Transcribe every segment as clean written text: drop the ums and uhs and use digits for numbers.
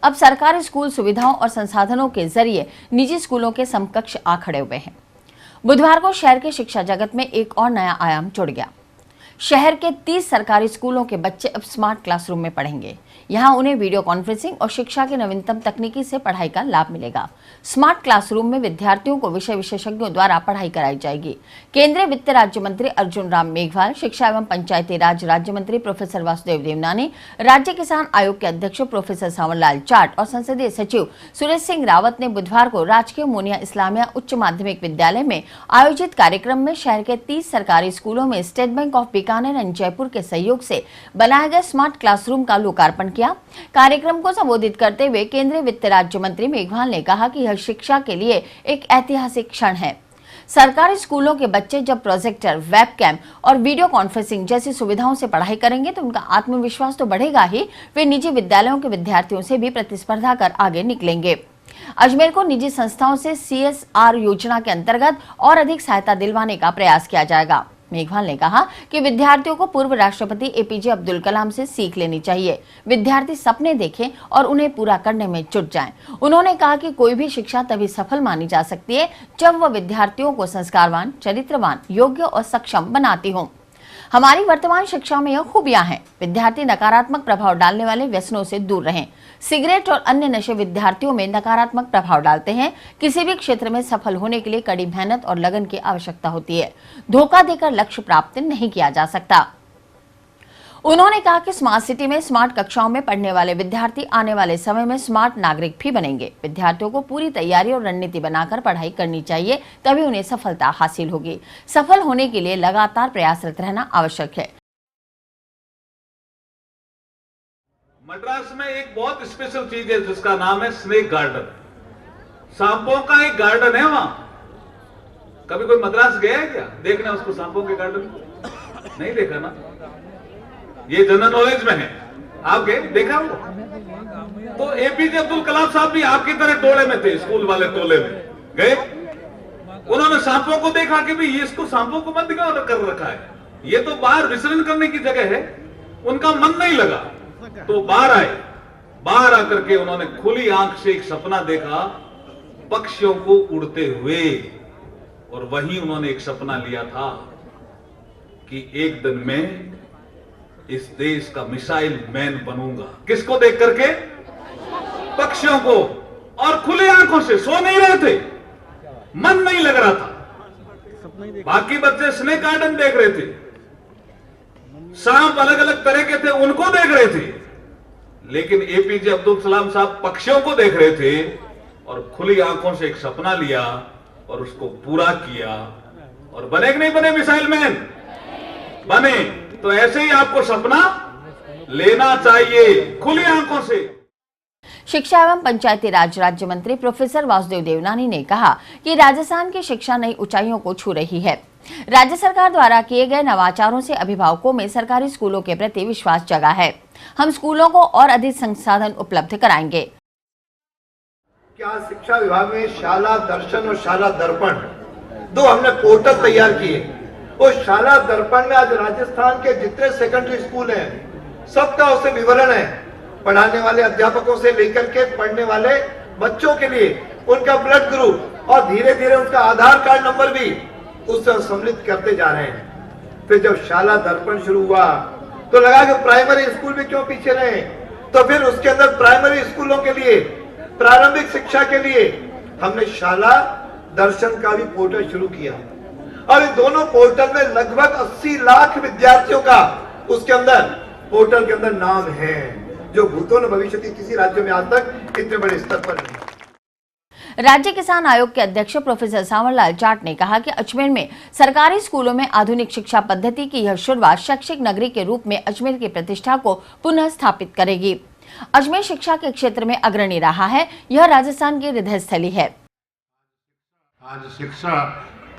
अब सरकारी स्कूल सुविधाओं और संसाधनों के जरिए निजी स्कूलों के समकक्ष आ खड़े हुए हैं। बुधवार को शहर के शिक्षा जगत में एक और नया आयाम जुड़ गया। शहर के 30 सरकारी स्कूलों के बच्चे अब स्मार्ट क्लासरूम में पढ़ेंगे। यहां उन्हें वीडियो कॉन्फ्रेंसिंग और शिक्षा के नवीनतम तकनीकी से पढ़ाई का लाभ मिलेगा। स्मार्ट क्लासरूम में विद्यार्थियों को विषय विशेषज्ञों द्वारा पढ़ाई कराई जाएगी। केंद्रीय वित्त राज्य मंत्री अर्जुन राम मेघवाल, शिक्षा एवं पंचायती राज राज्य मंत्री प्रोफेसर वासुदेव देवनानी, राज्य किसान आयोग के अध्यक्ष प्रोफेसर सांवरलाल जाट और संसदीय सचिव सुरेश सिंह रावत ने बुधवार को राजकीय मोनिया इस्लामिया उच्च माध्यमिक विद्यालय में आयोजित कार्यक्रम में शहर के 30 सरकारी स्कूलों में state bank of Bikaner and Jaipur के सहयोग से बनाए गए स्मार्ट क्लासरूम का लोकार्पण किया। कार्यक्रम को संबोधित करते हुए केंद्रीय वित्त राज्य मंत्री मेघवाल ने कहा कि यह शिक्षा के लिए एक ऐतिहासिक क्षण है। सरकारी स्कूलों के बच्चे जब प्रोजेक्टर, वेबकैम और वीडियो कॉन्फ्रेंसिंग जैसी सुविधाओं से पढ़ाई करेंगे तो उनका आत्मविश्वास तो बढ़ेगा ही, वे निजी विद्यालयों के विद्यार्थियों से भी प्रतिस्पर्धा कर आगे निकलेंगे। अजमेर को निजी संस्थाओं से CSR योजना के अंतर्गत और अधिक सहायता दिलवाने का प्रयास किया जाएगा। मेघवाल ने कहा कि विद्यार्थियों को पूर्व राष्ट्रपति APJ अब्दुल कलाम से सीख लेनी चाहिए। विद्यार्थी सपने देखें और उन्हें पूरा करने में जुट जाएं। उन्होंने कहा कि कोई भी शिक्षा तभी सफल मानी जा सकती है जब वह विद्यार्थियों को संस्कारवान, चरित्रवान, योग्य और सक्षम बनाती हो। हमारी वर्तमान शिक्षा में यह खूबियां हैं। विद्यार्थी नकारात्मक प्रभाव डालने वाले व्यसनों से दूर रहें। सिगरेट और अन्य नशे विद्यार्थियों में नकारात्मक प्रभाव डालते हैं। किसी भी क्षेत्र में सफल होने के लिए कड़ी मेहनत और लगन की आवश्यकता होती है। धोखा देकर लक्ष्य प्राप्त नहीं किया जा सकता। उन्होंने कहा कि स्मार्ट सिटी में स्मार्ट कक्षाओं में पढ़ने वाले विद्यार्थी आने वाले समय में स्मार्ट नागरिक भी बनेंगे। विद्यार्थियों को पूरी तैयारी और रणनीति बनाकर पढ़ाई करनी चाहिए, तभी उन्हें सफलता हासिल होगी। सफल होने के लिए लगातार प्रयासरत रहना आवश्यक है। मद्रास में एक बहुत स्पेशल चीज है जिसका नाम है स्नेक गार्डन। सांपों का एक गार्डन है वहां। कभी कोई मद्रास गया है क्या देखने उसको, सांपों के गार्डन? नहीं देखा ना, ये जनरल नॉलेज में है। आप गए, देखा वो? तो APJ अब्दुल कलाम साहब भी आपकी तरह टोले में थे, स्कूल वाले टोले में गए। उन्होंने सांपों को देखा कि भाई ये इसको सांपों को बंद क्यों कर रखा है, ये तो बाहर विचरण करने की जगह है। उनका मन नहीं लगा तो बाहर आए। बाहर आकर के उन्होंने खुली आंख से एक सपना देखा, पक्षियों को उड़ते हुए। और वहीं उन्होंने एक सपना लिया था कि एक दिन में इस देश का मिसाइल मैन बनूंगा। किसको देख करके? पक्षियों को। और खुली आंखों से, सो नहीं रहे थे, मन नहीं लग रहा था। बाकी बच्चे स्नेक गार्डन देख रहे थे, सांप अलग अलग तरह के थे उनको देख रहे थे, लेकिन APJ अब्दुल कलाम साहब पक्षियों को देख रहे थे और खुली आंखों से एक सपना लिया और उसको पूरा किया। और बने कि नहीं बने मिसाइल मैन? बने। तो ऐसे ही आपको सपना लेना चाहिए खुली आंखों से। शिक्षा एवं पंचायती राज राज्य मंत्री प्रोफेसर वासुदेव देवनानी ने कहा कि राजस्थान की शिक्षा नई ऊंचाइयों को छू रही है। राज्य सरकार द्वारा किए गए नवाचारों से अभिभावकों में सरकारी स्कूलों के प्रति विश्वास जगा है। हम स्कूलों को और अधिक संसाधन उपलब्ध कराएंगे। क्या शिक्षा विभाग में शाला दर्शन और शाला दर्पण दो हमने पोर्टल तैयार किए। वो शाला दर्पण में आज राजस्थान के जितने सेकेंडरी स्कूल हैं सबका उससे विवरण है। पढ़ाने वाले अध्यापकों से लेकर के पढ़ने वाले बच्चों के लिए उनका ब्लड ग्रुप और धीरे धीरे उनका आधार कार्ड नंबर भी उससे सम्मिलित करते जा रहे हैं। फिर जब शाला दर्पण शुरू हुआ तो लगा कि प्राइमरी स्कूल भी क्यों पीछे रहे, तो फिर उसके अंदर प्राइमरी स्कूलों के लिए, प्रारंभिक शिक्षा के लिए हमने शाला दर्शन का भी पोर्टल शुरू किया। और इन दोनों पोर्टल में लगभग 80 लाख विद्यार्थियों का उसके अंदर पोर्टल के अंदर नाम है, जो भूतों ने भविष्य की किसी राज्य में आज तक इतने बड़े स्तर पर नहीं। राज्य किसान आयोग के अध्यक्ष प्रोफेसर सांवरलाल जाट ने कहा कि अजमेर में सरकारी स्कूलों में आधुनिक शिक्षा पद्धति की यह शुरुआत शैक्षिक नगरी के रूप में अजमेर की प्रतिष्ठा को पुनः स्थापित करेगी। अजमेर शिक्षा के क्षेत्र में अग्रणी रहा है। यह राजस्थान की हृदय स्थली है। आज शिक्षा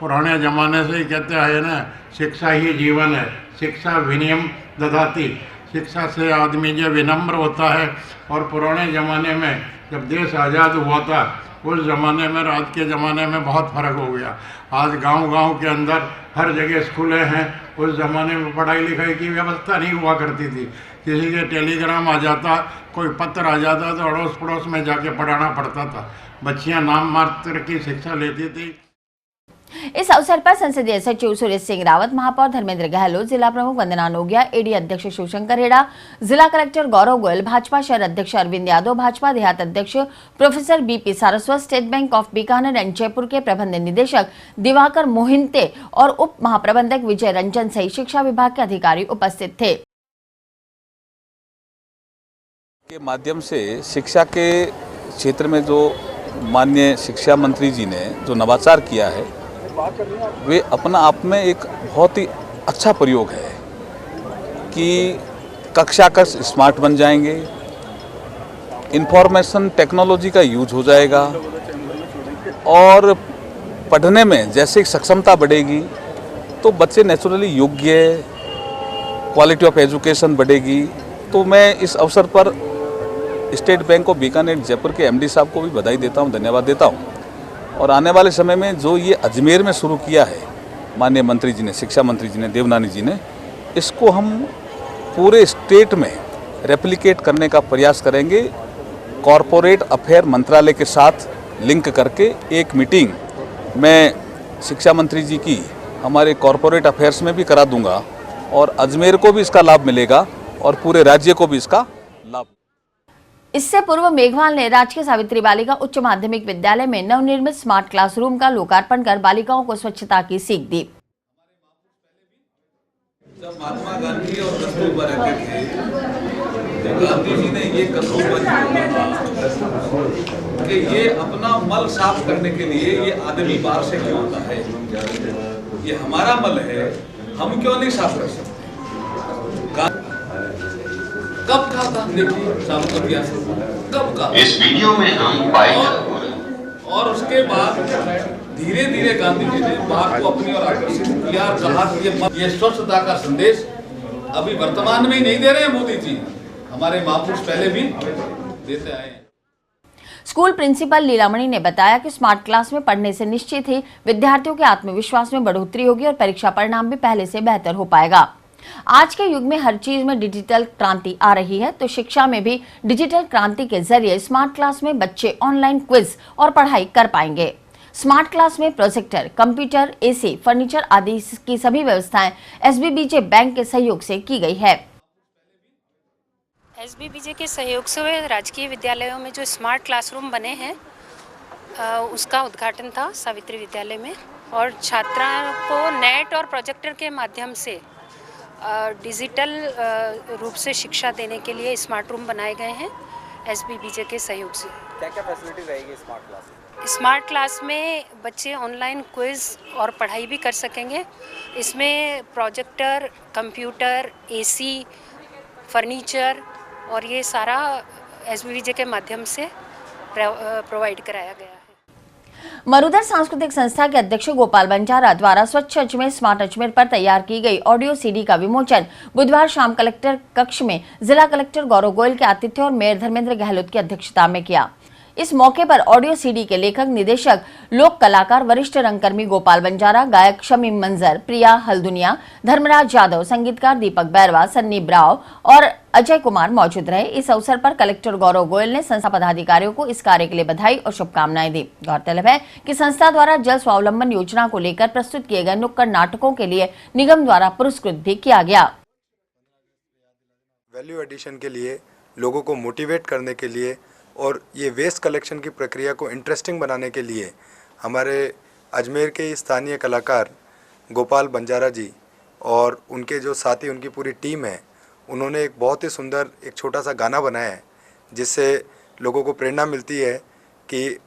पुराने जमाने से ही कहते हैं ना, शिक्षा ही जीवन है, शिक्षा विनयम ददाती। शिक्षा से आदमी जो विनम्र होता है। और पुराने ज़माने में जब देश आज़ाद हुआ था उस ज़माने में आज के ज़माने में बहुत फ़र्क हो गया। आज गांव-गांव के अंदर हर जगह स्कूलें हैं। उस ज़माने में पढ़ाई लिखाई की व्यवस्था नहीं हुआ करती थी, किसी के टेलीग्राम आ जाता, कोई पत्र आ जाता तो अड़ोस पड़ोस में जाके पढ़ाना पड़ता था। बच्चियां नाम मात्र की शिक्षा लेती थी। इस अवसर पर संसदीय सचिव सुरेश सिंह रावत, महापौर धर्मेंद्र गहलोत, जिला प्रमुख वंदना नोगिया, एडी अध्यक्ष शिवशंकर हेड़ा, जिला कलेक्टर गौरव गोयल, भाजपा शहर अध्यक्ष अरविंद यादव, भाजपा देहात अध्यक्ष professor BP Saraswat, state bank of Bikaner and Jaipur के प्रबंध निदेशक दिवाकर मोहिंते और उप महाप्रबंधक विजय रंजन सहित शिक्षा विभाग के अधिकारी उपस्थित थे। के माध्यम से शिक्षा के क्षेत्र में जो माननीय शिक्षा मंत्री जी ने जो नवाचार किया है, वे अपना आप में एक बहुत ही अच्छा प्रयोग है कि कक्षा कक्ष स्मार्ट बन जाएंगे, इंफॉर्मेशन टेक्नोलॉजी का यूज हो जाएगा और पढ़ने में जैसे सक्षमता बढ़ेगी तो बच्चे नेचुरली योग्य, क्वालिटी ऑफ एजुकेशन बढ़ेगी। तो मैं इस अवसर पर state bank of Bikaner Jaipur के एमडी साहब को भी बधाई देता हूँ, धन्यवाद देता हूँ। और आने वाले समय में जो ये अजमेर में शुरू किया है माननीय मंत्री जी ने, शिक्षा मंत्री जी ने, देवनानी जी ने, इसको हम पूरे स्टेट में रेप्लिकेट करने का प्रयास करेंगे। कॉरपोरेट अफेयर मंत्रालय के साथ लिंक करके एक मीटिंग मैं शिक्षा मंत्री जी की हमारे कॉरपोरेट अफेयर्स में भी करा दूंगा और अजमेर को भी इसका लाभ मिलेगा और पूरे राज्य को भी इसका लाभ। इससे पूर्व मेघवाल ने राजकीय सावित्री बालिका उच्च माध्यमिक विद्यालय में नवनिर्मित स्मार्ट क्लासरूम का लोकार्पण कर बालिकाओं को स्वच्छता की सीख दी। जब महात्मा गांधी और कस्तूरबा रहते थे तो गांधी जी ने ये कस्तूरबा कि ये अपना मल साफ करने के लिए ये आदमी बाहर से क्यों आता है, ये हमारा मल है, हम क्यों नहीं साफ कर सकते। कब कहा था देखिए साबरमती आश्रम, कब कहा इस वीडियो में हम पाएंगे और उसके बाद धीरे धीरे गांधी जी ने बात को अपनी ओर आकर्षित किया और कहा कि ये स्वच्छता का संदेश अभी वर्तमान में ही नहीं दे रहे हैं मोदी जी, हमारे महापुरुष पहले भी देते आए हैं। स्कूल प्रिंसिपल लीलामणि ने बताया कि स्मार्ट क्लास में पढ़ने से निश्चित ही विद्यार्थियों के आत्मविश्वास में बढ़ोतरी होगी और परीक्षा परिणाम भी पहले से बेहतर हो पाएगा। आज के युग में हर चीज में डिजिटल क्रांति आ रही है, तो शिक्षा में भी डिजिटल क्रांति के जरिए स्मार्ट क्लास में बच्चे ऑनलाइन क्विज और पढ़ाई कर पाएंगे। स्मार्ट क्लास में प्रोजेक्टर, कंप्यूटर, एसी, फर्नीचर आदि की सभी व्यवस्थाएं एसबीबीजे बैंक के सहयोग से की गई है। एसबीबीजे के सहयोग से राजकीय विद्यालयों में जो स्मार्ट क्लासरूम बने हैं उसका उद्घाटन था सावित्री विद्यालय में और छात्राओं को नेट और प्रोजेक्टर के माध्यम से डिजिटल रूप से शिक्षा देने के लिए स्मार्ट रूम बनाए गए हैं एसबीबीजे के सहयोग से। क्या क्या फैसिलिटी रहेगी स्मार्ट क्लास में? स्मार्ट क्लास में बच्चे ऑनलाइन क्विज और पढ़ाई भी कर सकेंगे। इसमें प्रोजेक्टर, कंप्यूटर, एसी, फर्नीचर और ये सारा एसबीबीजे के माध्यम से प्रोवाइड कराया गया है। मरुधर सांस्कृतिक संस्था के अध्यक्ष गोपाल बंजारा द्वारा स्वच्छ अजमेर स्मार्ट अजमेर पर तैयार की गई ऑडियो सीडी का विमोचन बुधवार शाम कलेक्टर कक्ष में जिला कलेक्टर गौरव गोयल के आतिथ्य और मेयर धर्मेंद्र गहलोत की अध्यक्षता में किया। इस मौके पर ऑडियो सीडी के लेखक, निदेशक, लोक कलाकार, वरिष्ठ रंगकर्मी गोपाल बंजारा, गायक शमीम मंजर, प्रिया हल्दुनिया, धर्मराज यादव, संगीतकार दीपक बैरवा, सन्नी ब्राव और अजय कुमार मौजूद रहे। इस अवसर पर कलेक्टर गौरव गोयल ने संस्था पदाधिकारियों को इस कार्य के लिए बधाई और शुभकामनाएं दी। गौरतलब है कि संस्था द्वारा जल स्वावलंबन योजना को लेकर प्रस्तुत किए गए नुक्कड़ नाटकों के लिए निगम द्वारा पुरस्कृत भी किया गया। वैल्यू एडिशन के लिए, लोगों को मोटिवेट करने के लिए और ये वेस्ट कलेक्शन की प्रक्रिया को इंटरेस्टिंग बनाने के लिए हमारे अजमेर के स्थानीय कलाकार गोपाल बंजारा जी और उनके जो साथी, उनकी पूरी टीम है, उन्होंने एक बहुत ही सुंदर एक छोटा सा गाना बनाया है जिससे लोगों को प्रेरणा मिलती है कि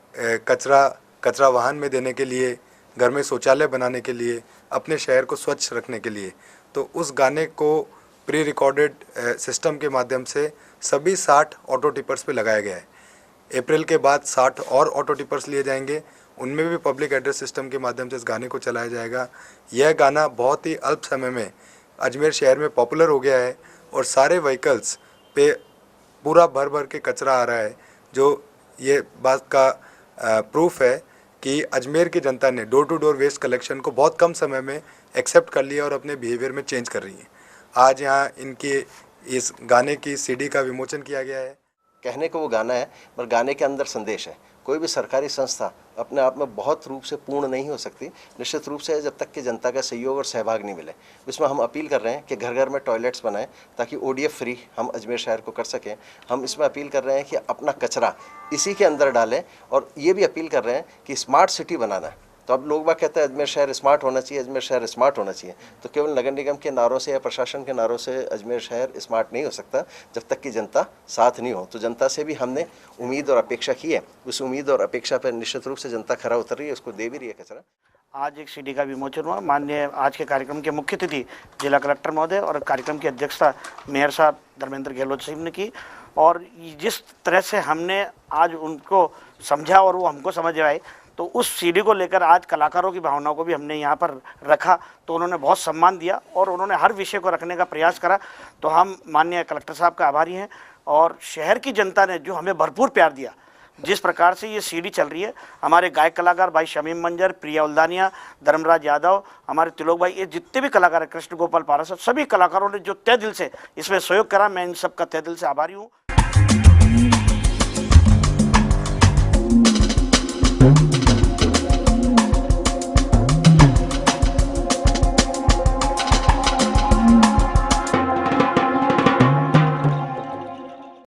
कचरा वाहन में देने के लिए, घर में शौचालय बनाने के लिए, अपने शहर को स्वच्छ रखने के लिए। तो उस गाने को प्री रिकॉर्डेड सिस्टम के माध्यम से सभी 60 ऑटो टिपर्स पे लगाया गया है। अप्रैल के बाद 60 और ऑटो टिपर्स लिए जाएंगे, उनमें भी पब्लिक एड्रेस सिस्टम के माध्यम से इस गाने को चलाया जाएगा। यह गाना बहुत ही अल्प समय में अजमेर शहर में पॉपुलर हो गया है और सारे व्हीकल्स पे पूरा भर भर के कचरा आ रहा है, जो ये बात का प्रूफ है कि अजमेर की जनता ने door to door waste collection को बहुत कम समय में एक्सेप्ट कर लिया और अपने बिहेवियर में चेंज कर रही है। आज यहाँ इनके इस गाने की सीडी का विमोचन किया गया है। कहने को वो गाना है, पर गाने के अंदर संदेश है। कोई भी सरकारी संस्था अपने आप में बहुत रूप से पूर्ण नहीं हो सकती, निश्चित रूप से, जब तक कि जनता का सहयोग और सहभाग नहीं मिले। इसमें हम अपील कर रहे हैं कि घर घर में टॉयलेट्स बनाएं ताकि ODF फ्री हम अजमेर शहर को कर सकें। हम इसमें अपील कर रहे हैं कि अपना कचरा इसी के अंदर डालें, और ये भी अपील कर रहे हैं कि स्मार्ट सिटी बनाना है। तो अब लोग बात कहते हैं अजमेर शहर स्मार्ट होना चाहिए, अजमेर शहर स्मार्ट होना चाहिए। तो केवल नगर निगम के नारों से या प्रशासन के नारों से अजमेर शहर स्मार्ट नहीं हो सकता जब तक कि जनता साथ नहीं हो। तो जनता से भी हमने उम्मीद और अपेक्षा की है, उस उम्मीद और अपेक्षा पर निश्चित रूप से जनता खरा उतर रही है, उसको दे भी रही है कचरा। आज एक सीडी का विमोचन हुआ। माननीय आज के कार्यक्रम के मुख्य अतिथि जिला कलेक्टर महोदय और कार्यक्रम की अध्यक्षता मेयर साहब धर्मेंद्र गहलोत साहब ने की। और जिस तरह से हमने आज उनको समझा और वो हमको समझ आए, तो उस सीडी को लेकर आज कलाकारों की भावनाओं को भी हमने यहाँ पर रखा, तो उन्होंने बहुत सम्मान दिया और उन्होंने हर विषय को रखने का प्रयास करा। तो हम माननीय कलेक्टर साहब का आभारी हैं, और शहर की जनता ने जो हमें भरपूर प्यार दिया। जिस प्रकार से ये सीडी चल रही है, हमारे गायक कलाकार भाई शमीम मंजर, प्रिया उल्दानिया, धर्मराज यादव, हमारे तिलोक भाई, ये जितने भी कलाकार हैं, कृष्ण गोपाल पारासर, सभी कलाकारों ने जो तहे दिल से इसमें सहयोग करा, मैं इन सब का तहे दिल से आभारी हूँ।